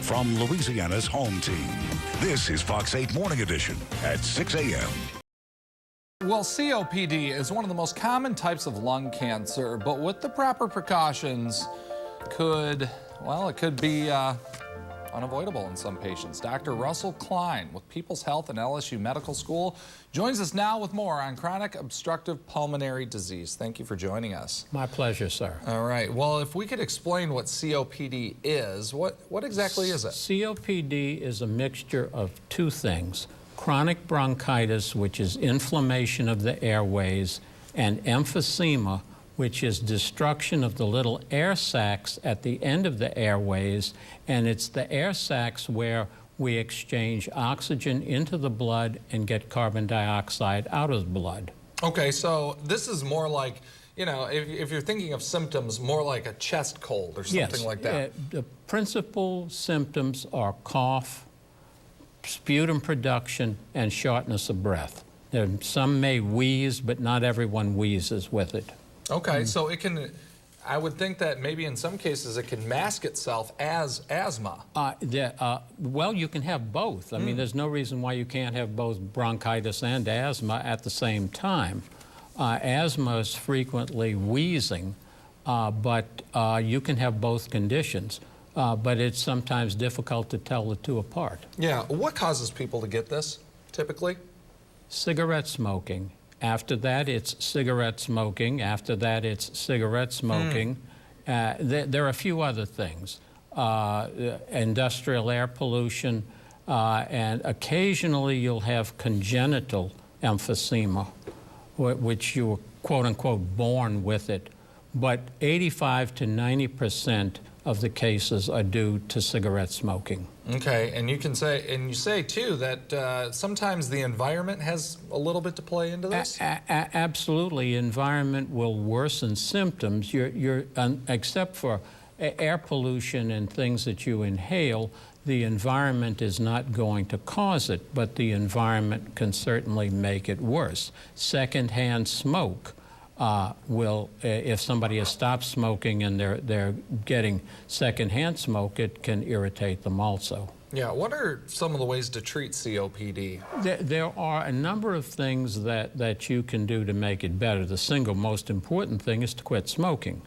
from Louisiana's home team. This is Fox 8 Morning Edition at 6 a.m. Well, COPD is one of the most common types of lung cancer, but with the proper precautions, it could be unavoidable in some patients. Dr. Russell Klein with People's Health and LSU Medical School joins us now with more on chronic obstructive pulmonary disease. Thank you for joining us. My pleasure, sir. All right. Well, if we could explain what COPD is, what exactly is it? COPD is a mixture of two things: chronic bronchitis, which is inflammation of the airways, and emphysema, which is destruction of the little air sacs at the end of the airways. And it's the air sacs where we exchange oxygen into the blood and get carbon dioxide out of the blood. Okay, so this is more like, you know, if you're thinking of symptoms, more like a chest cold or something like that. The principal symptoms are cough, sputum production, and shortness of breath. Some may wheeze, but not everyone wheezes with it. Okay, so it can, I would think that maybe in some cases it can mask itself as asthma. Well, you can have both. I mean, there's no reason why you can't have both bronchitis and asthma at the same time. Asthma is frequently wheezing, but you can have both conditions. But it's sometimes difficult to tell the two apart. Yeah, what causes people to get this, typically? Cigarette smoking. After that, it's cigarette smoking. After that, it's cigarette smoking. There are a few other things. Industrial air pollution, and occasionally you'll have congenital emphysema, which you were, quote unquote, born with it. But 85 to 90% of the cases are due to cigarette smoking. Okay, and you say too that sometimes the environment has a little bit to play into this? Absolutely. Environment will worsen symptoms. Except for air pollution and things that you inhale, the environment is not going to cause it, but the environment can certainly make it worse. Secondhand smoke will, if somebody has stopped smoking and they're getting secondhand smoke, it can irritate them also. Yeah, what are some of the ways to treat COPD? There are a number of things that you can do to make it better. The single most important thing is to quit smoking.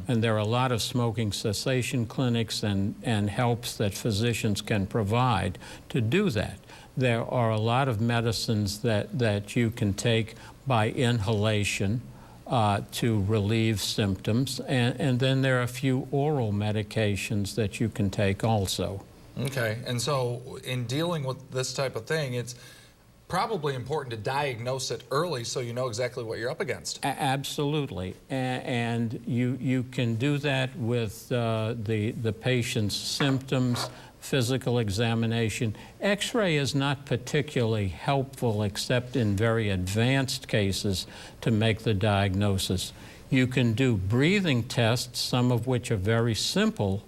And there are a lot of smoking cessation clinics and helps that physicians can provide to do that. There are a lot of medicines that you can take by inhalation to relieve symptoms, and then there are a few oral medications that you can take also. Okay, and so in dealing with this type of thing, it's probably important to diagnose it early so you know exactly what you're up against. Absolutely, and you can do that with the patient's symptoms, physical examination. X-ray is not particularly helpful except in very advanced cases to make the diagnosis. You can do breathing tests, some of which are very simple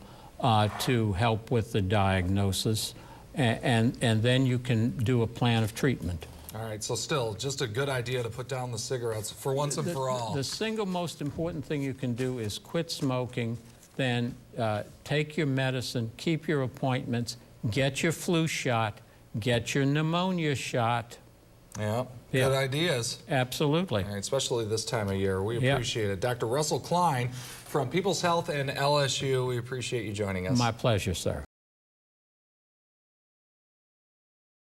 to help with the diagnosis, and then you can do a plan of treatment. All right, so still, just a good idea to put down the cigarettes for once and for all. The single most important thing you can do is quit smoking, then take your medicine, keep your appointments, get your flu shot, get your pneumonia shot. Yeah, good ideas. Absolutely. All right, especially this time of year. We appreciate it. Dr. Russell Klein from People's Health and LSU, we appreciate you joining us. My pleasure, sir.